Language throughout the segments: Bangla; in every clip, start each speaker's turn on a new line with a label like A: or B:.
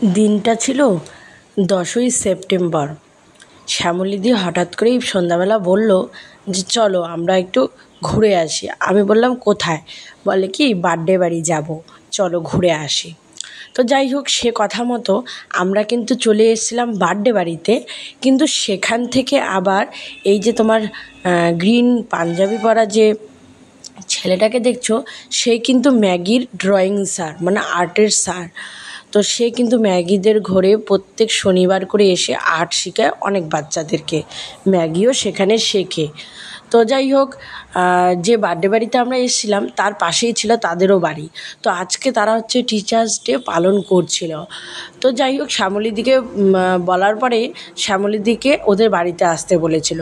A: দিনটা ছিল 10ই সেপ্টেম্বর। শ্যামলীদি হঠাৎ করেই সন্ধ্যাবেলা বলল যে চলো আমরা একটু ঘুরে আসি। আমি বললাম কোথায়? বলে কি বার্থডে বাড়ি যাব, চলো ঘুরে আসি। তো যাই হোক, সে কথা মতো আমরা কিন্তু চলে এসেছিলাম বার্থডে বাড়িতে। কিন্তু সেখান থেকে আবার এই যে তোমার গ্রিন পাঞ্জাবি পরা যে ছেলেটাকে দেখছো, সে কিন্তু ম্যাগির ড্রয়িং স্যার, মানে আর্টের স্যার। তো সে কিন্তু ম্যাগিদের ঘরে প্রত্যেক শনিবার করে এসে আর্ট শেখায় অনেক বাচ্চাদেরকে, ম্যাগিও সেখানে শেখে। তো যাই হোক, যে বার্থডে বাড়িতে আমরা এসেছিলাম তার পাশেই ছিল তাদেরও বাড়ি। তো আজকে তারা হচ্ছে টিচার্স ডে পালন করছিল। তো যাই হোক, শ্যামলীদিকে বলার পরে শ্যামলীদিকে ওদের বাড়িতে আসতে বলেছিল।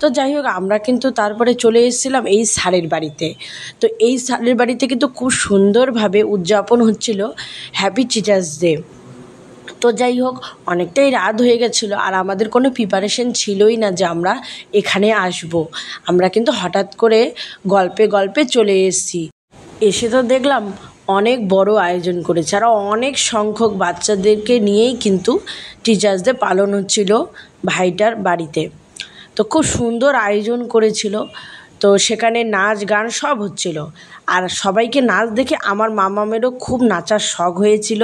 A: তো যাই হোক, আমরা কিন্তু তারপরে চলে এসেছিলাম এই স্যারের বাড়িতে। তো এই স্যারের বাড়িতে কিন্তু খুব সুন্দরভাবে উদযাপন হচ্ছিল হ্যাপি টিচার্স ডে। তো যাই হোক, অনেকটাই রাত হয়ে গেছিলো আর আমাদের কোনো প্রিপারেশন ছিলই না যে আমরা এখানে আসব। আমরা কিন্তু হঠাৎ করে গল্পে গল্পে চলে এসেছি। এসে তো দেখলাম অনেক বড় আয়োজন করেছে, আর অনেক সংখ্যক বাচ্চাদেরকে নিয়েই কিন্তু টিচার্স ডে পালন হচ্ছিল ভাইটার বাড়িতে। তো খুব সুন্দর আয়োজন করেছিল। তো সেখানে নাচ গান সব হচ্ছিল, আর সবাইকে নাচ দেখে আমার মামামেরও খুব নাচার শখ হয়েছিল।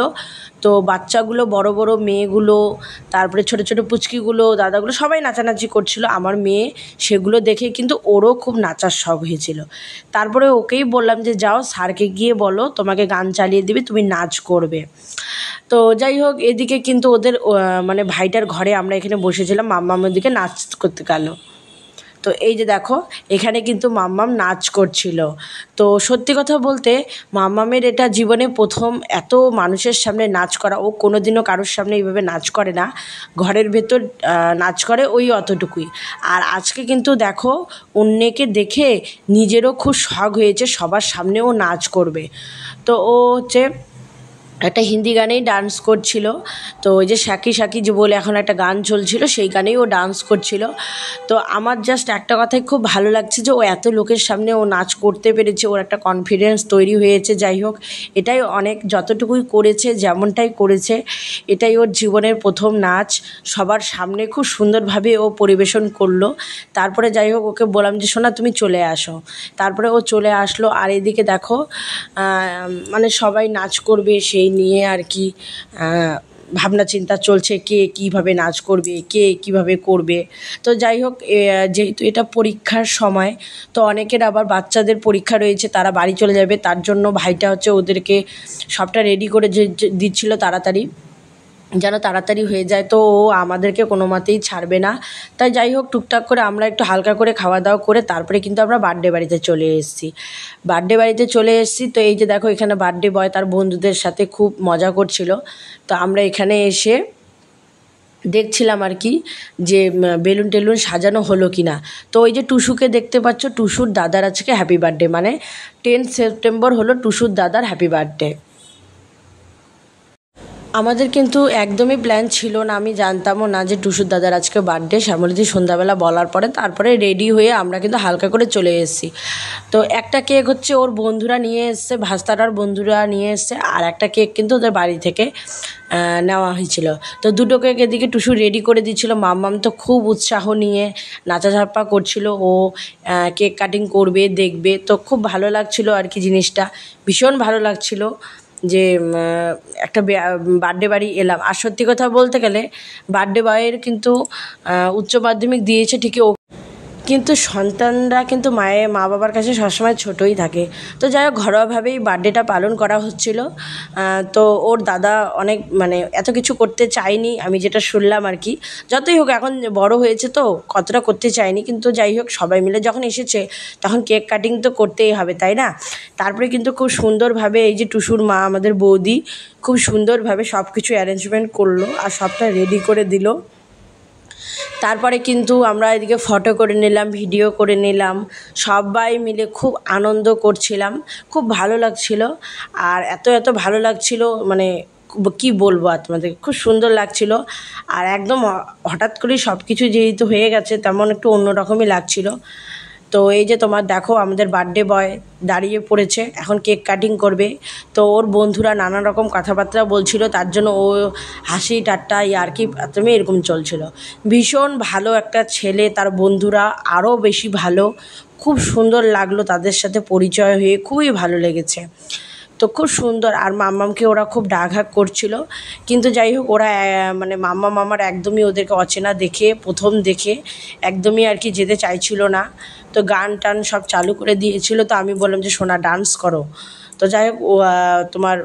A: তো বাচ্চাগুলো, বড় বড় মেয়েগুলো, তারপরে ছোট ছোট পুচকিগুলো, দাদাগুলো সবাই নাচানাচি করছিল। আমার মেয়ে সেগুলো দেখে কিন্তু ওরও খুব নাচার শখ হয়েছিল। তারপরে ওকেই বললাম যে যাও স্যারকে গিয়ে বলো তোমাকে গান চালিয়ে দিবে, তুমি নাচ করবে। তো যাই হোক, এদিকে কিন্তু ওদের মানে ভাইটার ঘরে আমরা এখানে বসেছিলাম, মাম্মামের দিকে নাচ করতে গেল। তো এই যে দেখো, এখানে কিন্তু মাম্মাম নাচ করছিল। তো সত্যি কথা বলতে মাম্মামের এটা জীবনে প্রথম এত মানুষের সামনে নাচ করা। ও কোনোদিনও কারোর সামনে এইভাবে নাচ করে না, ঘরের ভেতর নাচ করে ওই অতটুকুই। আর আজকে কিন্তু দেখো, অন্যকে দেখে নিজেরও খুব শখ হয়েছে সবার সামনেও নাচ করবে। তো ও হচ্ছে একটা হিন্দি গানেই ডান্স করছিল। তো ওই যে সাকি সাকি যে বলে এখন একটা গান চলছিল, সেই গানেই ও ডান্স করছিল। তো আমার জাস্ট একটা কথাই খুব ভালো লাগছে যে ও এত লোকের সামনে ও নাচ করতে পেরেছে, ওর একটা কনফিডেন্স তৈরি হয়েছে। যাই হোক, এটাই অনেক, যতটুকুই করেছে, যেমনটাই করেছে, এটাই ওর জীবনের প্রথম নাচ। সবার সামনে খুব সুন্দরভাবে ও পরিবেশন করলো। তারপরে যাই হোক, ওকে বললাম যে শোনা তুমি চলে আসো। তারপরে ও চলে আসলো। আর এদিকে দেখো, মানে সবাই নাচ করবে সেই নিয়ে আর কি ভাবনা চিন্তা চলছে, কে কীভাবে নাচ করবে, কে কীভাবে করবে। তো যাই হোক, যেহেতু এটা পরীক্ষার সময়, তো অনেকের আবার বাচ্চাদের পরীক্ষা রয়েছে, তারা বাড়ি চলে যাবে, তার জন্য ভাইটা হচ্ছে ওদেরকে সবটা রেডি করে দিচ্ছিল তাড়াতাড়ি, যেন তাড়াতাড়ি হয়ে যায়। তো ও আমাদেরকে কোনো মতেই ছাড়বে না। তাই যাই হোক, টুকটাক করে আমরা একটু হালকা করে খাওয়া দাওয়া করে তারপরে কিন্তু আমরা বার্থডে বাড়িতে চলে এসেছি। তো এই যে দেখো, এখানে বার্থডে বয় তার বন্ধুদের সাথে খুব মজা করছিল। তো আমরা এখানে এসে দেখছিলাম আর কি যে বেলুন টেলুন সাজানো হলো কি না। তো ওই যে টুসুকে দেখতে পাচ্ছ, টুসুর দাদার আজকে হ্যাপি বার্থডে, মানে 10 সেপ্টেম্বর হলো টুসুর দাদার হ্যাপি বার্থডে। আমাদের কিন্তু একদমই প্ল্যান ছিল না, আমি জানতামও না যে টুসুর দাদার আজকে বার্থডে। শ্যামলীদি সন্ধ্যাবেলা বলার পরে তারপরে রেডি হয়ে আমরা কিন্তু হালকা করে চলে এসেছি। তো একটা কেক হচ্ছে ওর বন্ধুরা নিয়ে এসছে, ভাস্তাটার বন্ধুরা নিয়ে এসছে, আর একটা কেক কিন্তু ওদের বাড়ি থেকে নেওয়া হয়েছিল। তো দুটো কেক এদিকে টুসু রেডি করে দিচ্ছিল। মাম্মাম তো খুব উৎসাহ নিয়ে নাচাঝাপ্পা করছিল, ও কেক কাটিং করবে, দেখবে। তো খুব ভালো লাগছিল আর কি, জিনিসটা ভীষণ ভালো লাগছিল যে একটা বার্থডে বাড়ি এলাম। আর সত্যি কথা বলতে গেলে বার্থডে বয়ের কিন্তু উচ্চ মাধ্যমিক দিয়েছে ঠিকই, কিন্তু সন্তানরা কিন্তু মা বাবার কাছে সবসময় ছোটোই থাকে। তো যাই হোক, ঘরোয়াভাবেই বার্থডেটা পালন করা হচ্ছিল। তো ওর দাদা অনেক মানে এত কিছু করতে চায়নি, আমি যেটা শুনলাম আর কি। যতই হোক, এখন বড় হয়েছে তো কতটা করতে চায়নি, কিন্তু যাই হোক, সবাই মিলে যখন এসেছে তখন কেক কাটিং তো করতেই হবে, তাই না? তারপরে কিন্তু খুব সুন্দরভাবে এই যে টুসুর মা, আমাদের বৌদি, খুব সুন্দরভাবে সব কিছু অ্যারেঞ্জমেন্ট করলো আর সবটা রেডি করে দিল। তারপরে কিন্তু আমরা এদিকে ফটো করে নিলাম, ভিডিও করে নিলাম, সবাই মিলে খুব আনন্দ করছিলাম, খুব ভালো লাগছিল। আর এত এত ভালো লাগছিল, মানে কি বলবো আর তোমাদের, খুব সুন্দর লাগছিল। আর একদম হঠাৎ করেই সব কিছু যেহেতু হয়ে গেছে, তেমন একটু অন্যরকমই লাগছিল। তো এই যে তোমার দেখো আমাদের বার্থডে বয় দাঁড়িয়ে পড়েছে, এখন কেক কাটিং করবে। তো ওর বন্ধুরা নানা রকম কথাবার্তা বলছিল, তার জন্য ও হাসি ঠাট্টা ইয়ার্কি তুমি এরকম চলছিল। ভীষণ ভালো একটা ছেলে, তার বন্ধুরা আরও বেশি ভালো। খুব সুন্দর লাগলো তাদের সাথে পরিচয় হয়ে, খুবই ভালো লেগেছে। তো খুব সুন্দর। আর মাম্মামকে ওরা খুব ডাকহাক করছিল, কিন্তু যাই হোক ওরা মানে মাম্মাম আমার একদমই ওদেরকে অচেনা দেখে, প্রথম দেখে একদমই আর কি যেতে চাইছিল না। তো গান টান সব চালু করে দিয়েছিল, তো আমি বললাম যে সোনা ডান্স করো। তো যাই হোক ও তোমার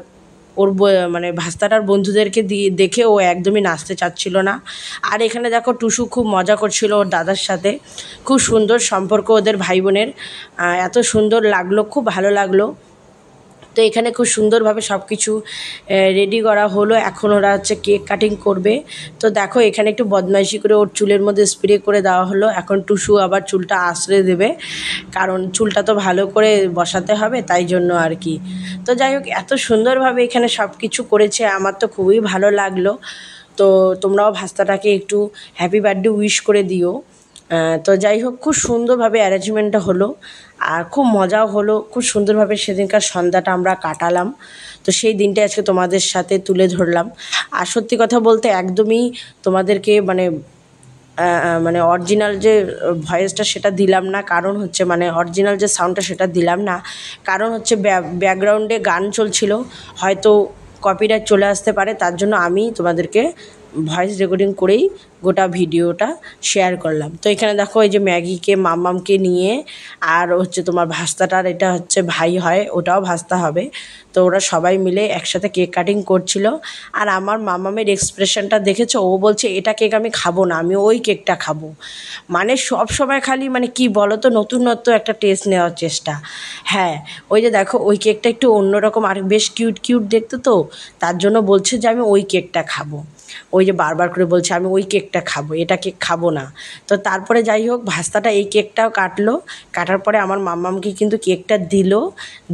A: ওর মানে ভাস্তাটার বন্ধুদেরকে দেখে ও একদমই নাচতে চাচ্ছিল না। আর এখানে দেখো টুসু খুব মজা করছিল ওর দাদার সাথে, খুব সুন্দর সম্পর্ক ওদের ভাই বোনের, এত সুন্দর লাগলো, খুব ভালো লাগলো। তো এখানে খুব সুন্দরভাবে সব কিছু রেডি করা হলো, এখন ওরা হচ্ছে কেক কাটিং করবে। তো দেখো এখানে একটু বদমাইশি করে ওর চুলের মধ্যে স্প্রে করে দেওয়া হলো, এখন টুসু আবার চুলটা আঁচড়ে দেবে, কারণ চুলটা তো ভালো করে বসাতে হবে, তাই জন্য আর কি। তো যাই হোক এত সুন্দরভাবে এখানে সব কিছু করেছে, আমার তো খুবই ভালো লাগলো। তো তোমরাও ভাস্তাটাকে একটু হ্যাপি বার্থডে উইশ করে দিও। তো যাই হোক খুব সুন্দরভাবে অ্যারেঞ্জমেন্টটা হলো, আর খুব মজাও হলো, খুব সুন্দরভাবে সেদিনকার সন্ধ্যাটা আমরা কাটালাম। তো সেই দিনটা আজকে তোমাদের সাথে তুলে ধরলাম। আর সত্যি কথা বলতে একদমই তোমাদেরকে মানে মানে অরিজিনাল যে ভয়েসটা সেটা দিলাম না, কারণ হচ্ছে মানে অরিজিনাল যে সাউন্ডটা সেটা দিলাম না, কারণ হচ্ছে ব্যাকগ্রাউন্ডে গান চলছিল, হয়তো কপিরাইট চলে আসতে পারে, তার জন্য আমি তোমাদেরকে ভয়েস রেকর্ডিং করেই গোটা ভিডিওটা শেয়ার করলাম। তো এখানে দেখো এই যে ম্যাগিকে মাম্মামকে নিয়ে, আর হচ্ছে তোমার ভাস্তাটার এটা হচ্ছে ভাই হয়, ওটাও ভাস্তা হবে। তো ওরা সবাই মিলে একসাথে কেক কাটিং করছিল। আর আমার মাম্মামের এক্সপ্রেশনটা দেখেছো, ও বলছে এটা কেক আমি খাবো না, আমি ওই কেকটা খাবো। মানে সব সময় খালি মানে কি বলো তো, নতুনত্ব একটা টেস্ট নেওয়ার চেষ্টা। হ্যাঁ ওই যে দেখো ওই কেকটা একটু অন্যরকম আর বেশ কিউট কিউট দেখতে, তো তার জন্য বলছে যে আমি ওই কেকটা খাবো। ওই যে বারবার করে বলছে আমি ওই কেকটা খাবো, এটা কেক খাবো না। তো তারপরে যাই হোক ভাস্তাটা এই কেকটাও কাটলো, কাটার পরে আমার মাম্মামকে কিন্তু কেকটা দিল,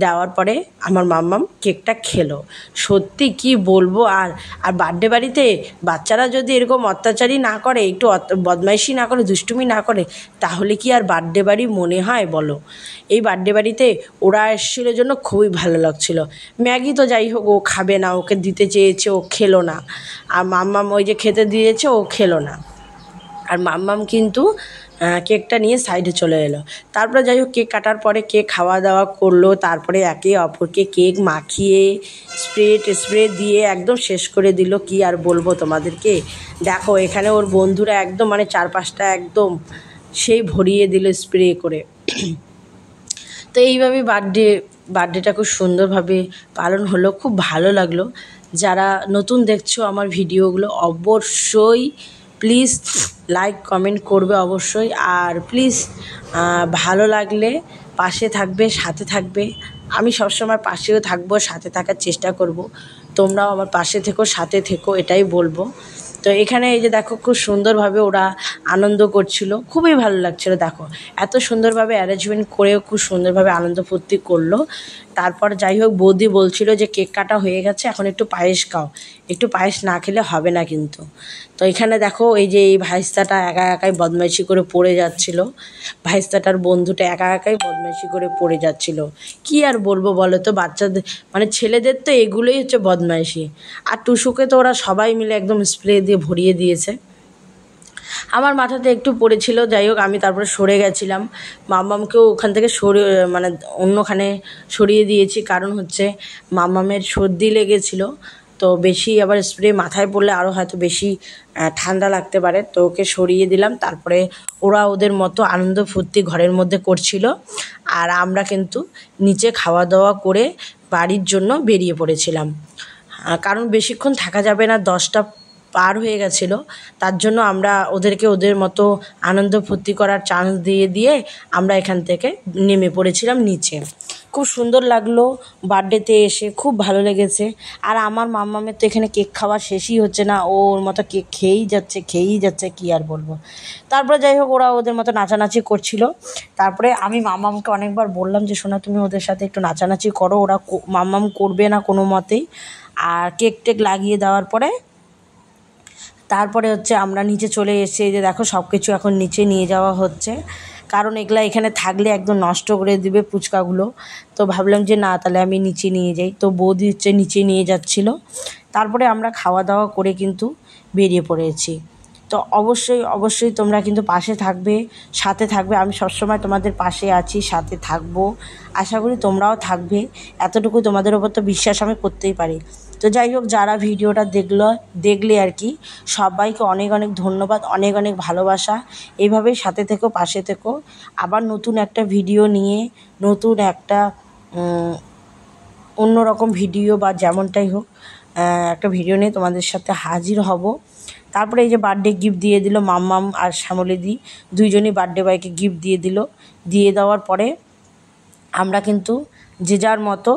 A: দেওয়ার পরে আমার মাম্মাম কেকটা খেলো। সত্যি কি বলবো। আর আর বার্থডে বাড়িতে বাচ্চারা যদি এরকম অত্যাচারই না করে, একটু বদমাইশি না করে, দুষ্টুমি না করে, তাহলে কি আর বার্থডে বাড়ি মনে হয় বলো। এই বার্থডে বাড়িতে ওরা এসেছিল জন্য খুবই ভালো লাগছিল। ম্যাগি তো যাই হোক ও খাবে না, ওকে দিতে চেয়েছে ও খেলো না। আর মাম্মাম ওই যে খেতে দিয়েছে ও খেলো না। আর মাম্মাম কিন্তু কেকটা নিয়ে সাইডে চলে এলো। তারপরে যাই হোক কেক কাটার পরে কেক খাওয়া দাওয়া করলো, তারপরে একে অপরকে কেক মাখিয়ে স্প্রে দিয়ে একদম শেষ করে দিল। কি আর বলবো তোমাদেরকে। দেখো এখানে ওর বন্ধুরা একদম মানে চারপাশটা একদম সেই ভরিয়ে দিল স্প্রে করে। তো এইভাবে বার্থডেটা খুব সুন্দরভাবে পালন হলো, খুব ভালো লাগলো। যারা নতুন দেখছো আমার ভিডিওগুলো অবশ্যই প্লিজ লাইক কমেন্ট করবে অবশ্যই, আর প্লিজ ভালো লাগলে পাশে থাকবে, সাথে থাকবে। আমি সবসময় পাশেও থাকবো, সাথে থাকার চেষ্টা করব। তোমরাও আমার পাশে থেকো, সাথে থেকো, এটাই বলবো। তো এখানে এই যে দেখো খুব সুন্দরভাবে ওরা আনন্দ করছিল, খুবই ভালো লাগছিল। দেখো এত সুন্দরভাবে অ্যারেঞ্জমেন্ট করেও খুব সুন্দরভাবে আনন্দ ফুর্তি করলো। তারপর যাই হোক বৌদি বলছিল যে কেক কাটা হয়ে গেছে, এখন একটু পায়েস খাও, একটু পায়েস না খেলে হবে না কিন্তু। তো এখানে দেখো এই যে এই ভাইস্তাটা একা একাই বদমাইশি করে পড়ে যাচ্ছিল, ভাইস্তাটার বন্ধুটা একা একাই বদমাইশি করে পড়ে যাচ্ছিল। কি আর বলবো বলো তো, বাচ্চাদের মানে ছেলেদের তো এগুলোই হচ্ছে বদমাইশি। আর টুসুকে তো ওরা সবাই মিলে একদম স্প্রে দিয়ে ভরিয়ে দিয়েছে। আমার মাথাতে একটু পড়েছিল, যাই হোক আমি তারপরে সরে গেছিলাম, মাম্মামকেও ওখান থেকে মানে অন্যখানে সরিয়ে দিয়েছি, কারণ হচ্ছে মাম্মামের সর্দি লেগেছিল। তো বেশি আবার স্প্রে মাথায় পড়লে আরও হয়তো বেশি ঠান্ডা লাগতে পারে, তো ওকে সরিয়ে দিলাম। তারপরে ওরা ওদের মতো আনন্দ ফুর্তি ঘরের মধ্যে করছিল, আর আমরা কিন্তু নিচে খাওয়া দাওয়া করে বাড়ির জন্য বেরিয়ে পড়েছিলাম। কারণ বেশিক্ষণ থাকা যাবে না, 10টা পার হয়ে গেছিলো, তার জন্য আমরা ওদেরকে ওদের মতো আনন্দ ফুর্তি করার চান্স দিয়ে আমরা এখান থেকে নেমে পড়েছিলাম নিচে। খুব সুন্দর লাগলো বার্থডেতে এসে, খুব ভালো লেগেছে। আর আমার মাম্মামের তো এখানে কেক খাওয়া শেষই হচ্ছে না, ওর মতো কেক খেয়েই যাচ্ছে, কি আর বলবো। তারপরে যাই হোক ওরা ওদের মতো নাচানাচি করছিল। তারপরে আমি মাম্মামকে অনেকবার বললাম যে শোনা তুমি ওদের সাথে একটু নাচানাচি করো, ওরা মাম্মাম করবে না কোনো মতেই। আর কেক টেক লাগিয়ে দেওয়ার পরে তারপরে হচ্ছে আমরা নিচে চলে এসেছি। এই যে দেখো সব কিছু এখন নিচে নিয়ে যাওয়া হচ্ছে, কারণ এগুলা এখানে থাকলে একদম নষ্ট করে দিবে ফুচকাগুলো। তো ভাবলাম যে না, তাহলে আমি নিচে নিয়ে যাই। তো বৌদি হচ্ছে নিচে নিয়ে যাচ্ছিলো। তারপরে আমরা খাওয়া দাওয়া করে কিন্তু বেরিয়ে পড়েছি। তো অবশ্যই তোমরা কিন্তু পাশে থাকবে, সাথে থাকবে। আমি সবসময় তোমাদের পাশে আছি, সাথে থাকবো। আশা করি তোমরাও থাকবে, এতটুকু তোমাদের ওপর তো বিশ্বাস আমি করতেই পারি। তো যাই হোক, যারা ভিডিওটা দেখলে আর কি, সবাইকে অনেক অনেক ধন্যবাদ, অনেক অনেক ভালোবাসা। এইভাবেই সাথে থেকো, পাশে থেকো। আবার নতুন একটা ভিডিও নিয়ে, নতুন একটা অন্যরকম ভিডিও বা যেমনটাই হোক, একটা ভিডিও নিয়ে তোমাদের সাথে হাজির হব। তারপরে এই যে বার্থডে গিফট দিয়ে দিল মাম্মাম আর শ্যামলীদি, দুইজনই বার্থডে বয়কে গিফট দিয়ে দিল। দিয়ে দেওয়ার পরে আমরা কিন্তু যে যার মতো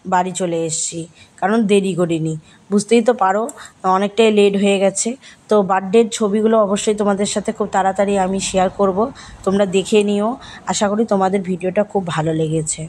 A: বাড়ি চলে এসেছি, কারণ দেরি করিনি। বুঝতেই তো পারো অনেকটাই লেট হয়ে গেছে। তো বার্থডের ছবিগুলো অবশ্যই তোমাদের সাথে খুব তাড়াতাড়ি আমি শেয়ার করব, তোমরা দেখে নিও। আশা করি তোমাদের ভিডিওটা খুব ভালো লেগেছে।